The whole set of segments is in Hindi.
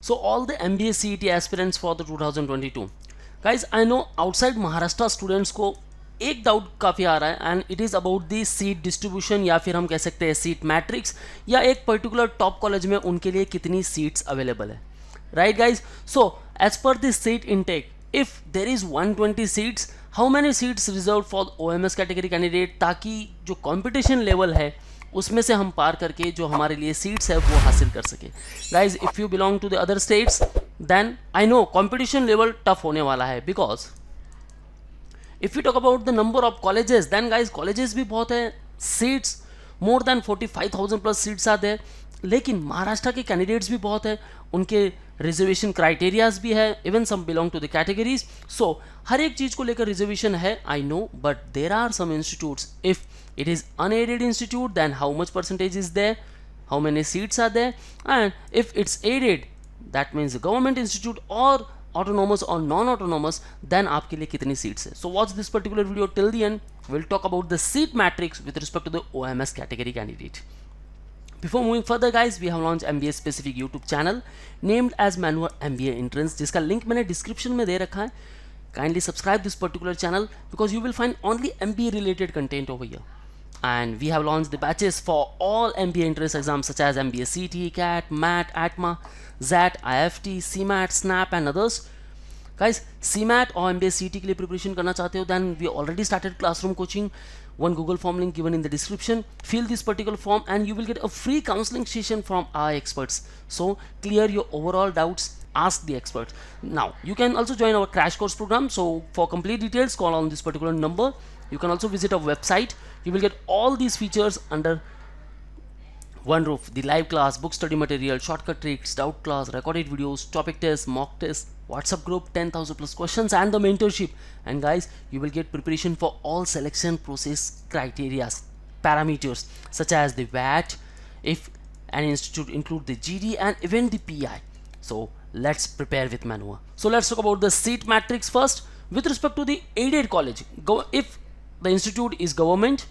So all the MBA CET aspirants for the 2022, guys, I know outside Maharashtra students को एक डाउट काफ़ी आ रहा है and it is about the seat distribution या फिर हम कह सकते हैं सीट मैट्रिक्स या एक पर्टिकुलर टॉप कॉलेज में उनके लिए कितनी सीट्स अवेलेबल है, right guys. So as per this seat intake, if there is 120 seats, how many seats reserve for OMS category candidate, ताकि जो कॉम्पिटिशन लेवल है उसमें से हम पार करके जो हमारे लिए सीट्स है वो हासिल कर सके. Guys if you belong to the other states then I know competition level tough होने वाला है, because if you talk about the number of colleges then guys colleges भी बहुत है, seats more than 45,000 plus seats आते हैं, लेकिन महाराष्ट्र के कैंडिडेट्स भी बहुत है, उनके रिजर्वेशन क्राइटेरियाज भी है, even some belong to the categories. So हर एक चीज़ को लेकर रिजर्वेशन है, I know, but there are some institutes. If it is unaided institute, then how much percentage is there, how many seats are there, and if it's aided, that means the government institute or autonomous or non-autonomous, then आपके लिए कितनी seats है. So watch this particular video till the end. We'll talk about the seat matrix with respect to the OMS category candidate. Before moving further guys, we have launched MBA specific YouTube channel named as Manua MBA Entrance, जिसका link मैंने description में दे रखा है. Kindly subscribe this particular channel because you will find only MBA related content over here. And we have launched the batches for all MBA entrance exams such as MBA CT, CAT, MAT, ATMA, ZAT, IFT, CMAT, SNAP and others. Guys, CMAT और MBA CT के लिए प्रिपरेशन करना चाहते हो, then we already started classroom coaching. One Google form link given in the description. Fill this particular form and you will get a free counseling session from our experts. So clear your overall doubts. Ask the experts. Now you can also join our crash course program. So for complete details, call on this particular number. You can also visit our website. You will get all these features under one roof: the live class, book study material, shortcut tricks, doubt class, recorded videos, topic tests, mock tests, WhatsApp group, 10,000 plus questions and the mentorship. And guys, you will get preparation for all selection process criteria, parameters such as the VAT, if an institute include the GD and even the PI. So let's prepare with Manua. So let's talk about the seat matrix first. With respect to the aided college, if the institute is government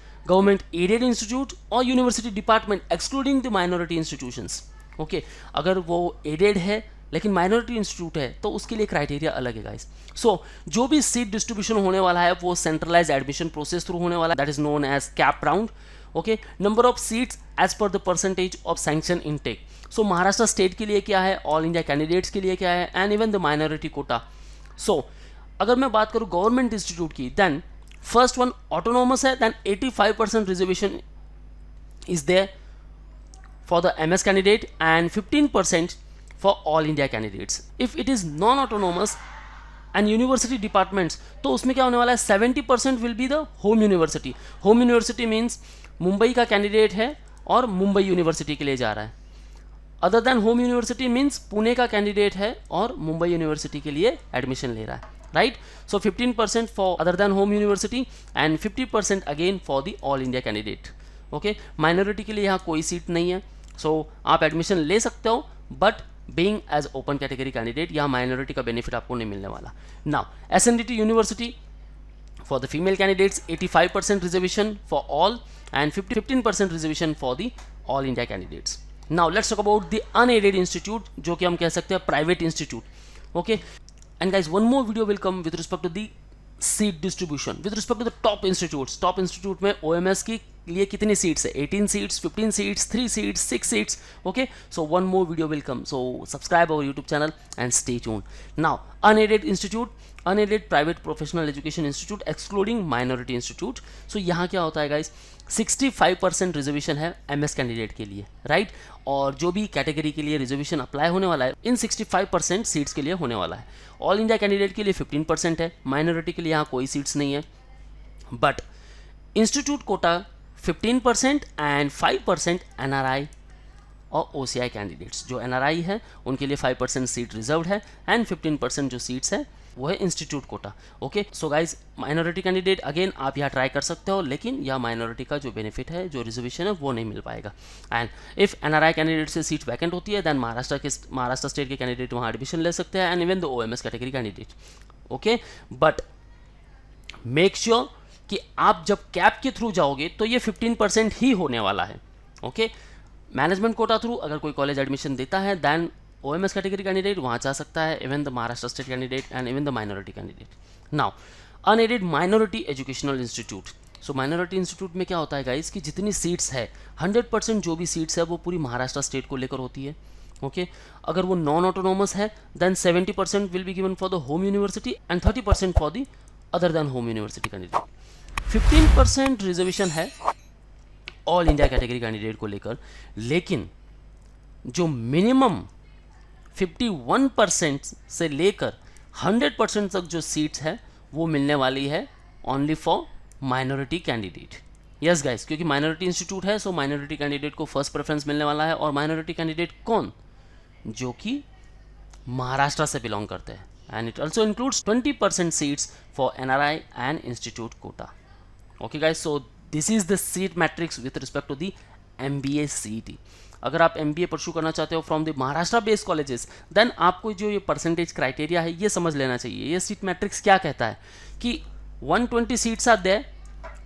aided institute or university department excluding the minority institutions, okay, अगर वो aided है लेकिन minority institute है तो उसके लिए क्राइटेरिया अलग है गाइस. सो जो भी सीट डिस्ट्रीब्यूशन होने वाला है वो सेंट्रलाइज एडमिशन प्रोसेस थ्रू होने वाला है, that is known as CAP round. Okay, number of seats as per the percentage of sanction intake. So Maharashtra state के लिए क्या है, ऑल इंडिया कैंडिडेट्स के लिए क्या है, and even the minority quota. So अगर मैं बात करूँ गवर्नमेंट इंस्टीट्यूट की, देन फर्स्ट वन ऑटोनोमस है, then 85% reservation is there for the MS candidate and 15% for all India candidates. If it is non autonomous and university departments, तो उसमें क्या होने वाला है, 70% will be the home university. Home university means Mumbai का कैंडिडेट है और मुंबई यूनिवर्सिटी के लिए जा रहा है. Other than home university means Pune का कैंडिडेट है और मुंबई यूनिवर्सिटी के लिए एडमिशन ले रहा है, right. So 15% for other than home university and 50% again for the all India candidate. Okay, minority के लिए यहाँ कोई सीट नहीं है, सो आप एडमिशन ले सकते हो, but being as open category candidate यहाँ माइनॉरिटी का बेनिफिट आपको नहीं मिलने वाला. Now SNDT university for the female candidates 85% reservation for all and 15% reservation for the all India candidates. Now let's talk about the unaided institute, जो कि हम कह सकते हैं private institute. Okay, and guys, one more video will come with respect to the seat distribution with respect to the top institutes. Top institute में OMS की लिए कितनी seats है, 18 seats, 15 seats, 3 seats, 6 seats. Okay, so one more video will come, so subscribe our YouTube channel and stay tuned. Now unaided institute, unaided private professional education institute excluding minority institute. So यहाँ क्या होता है guys, 65% रिजर्वेशन है MS कैंडिडेट के लिए, राइट. और जो भी कैटेगरी के लिए रिजर्वेशन अप्लाई होने वाला है इन 65% सीट्स के लिए होने वाला है. ऑल इंडिया कैंडिडेट के लिए 15% है, माइनॉरिटी के लिए यहाँ कोई सीट्स नहीं है, but institute quota 15% and 5% NRI और OCI कैंडिडेट्स. जो NRI है उनके लिए 5% सीट रिजर्व्ड है एंड 15% जो सीट्स है वो है institute quota. Okay, so guys minority candidate again आप यहाँ ट्राई कर सकते हो, लेकिन यह माइनॉरिटी का जो बेनिफिट है, जो रिजर्वेशन है, वो नहीं मिल पाएगा. एंड इफ NRI कैंडिडेट से सीट वैकेंट होती है देन महाराष्ट्र स्टेट के कैंडिडेट वहाँ एडमिशन ले सकते हैं and even the OMS category candidate. Okay, but make sure कि आप जब कैप के थ्रू जाओगे तो ये 15% ही होने वाला है. ओके, मैनेजमेंट कोटा थ्रू अगर कोई कॉलेज एडमिशन देता है देन OMS कैटेगरी कैंडिडेट वहाँ जा सकता है, even the Maharashtra state candidate and even the minority candidate. Now unaided minority educational institute. So minority institute में क्या होता है गाइस कि जितनी सीट्स है 100% जो भी सीट्स है वो पूरी महाराष्ट्र स्टेट को लेकर होती है। ओके अगर वो नॉन ऑटोनॉमस है then 70% will be given for the home university and 30% for the other than home university candidate. 15% reservation है ऑल इंडिया कैटेगरी कैंडिडेट को लेकर, लेकिन जो मिनिमम 51% से लेकर 100% तक जो सीट्स है वो मिलने वाली है only for minority candidate. Yes guys, क्योंकि माइनॉरिटी इंस्टीट्यूट है सो माइनॉरिटी कैंडिडेट को फर्स्ट प्रेफरेंस मिलने वाला है। और माइनॉरिटी कैंडिडेट कौन? जो कि महाराष्ट्र से बिलोंग करते हैं। And it also includes 20% seats for NRI and institute quota. Okay guys, so this is the seat matrix with respect to the MBA CET। अगर आप MBA परस्यू करना चाहते हो from the Maharashtra based colleges then आपको जो ये परसेंटेज क्राइटेरिया है ये समझ लेना चाहिए। ये सीट मैट्रिक्स क्या कहता है कि 120 seats are there,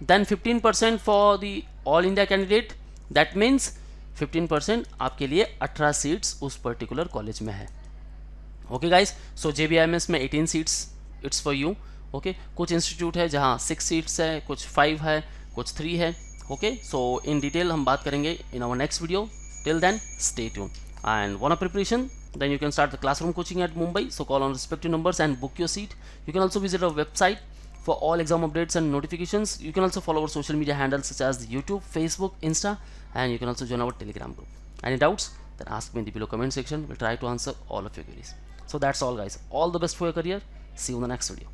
then 15% for the all India candidate, that means 15% आपके लिए 18 सीट्स उस पर्टिकुलर कॉलेज में है। ओके गाइस, सो JBIMS में 18 seats it's for you. Okay कुछ इंस्टीट्यूट है जहाँ 6 सीट्स है, कुछ 5 है, कुछ 3 है। ओके सो इन डिटेल हम बात करेंगे in our next video. Till then stay tuned and want a preparation, then you can start the classroom coaching at Mumbai. So call on respective numbers and book your seat. You can also visit our website for all exam updates and notifications. You can also follow our social media handles such as YouTube, Facebook, Insta, and you can also join our Telegram group. Any doubts? Then ask me in the below comment section. We'll try to answer all of your queries. So that's all guys. All the best for your career. See you in the next video.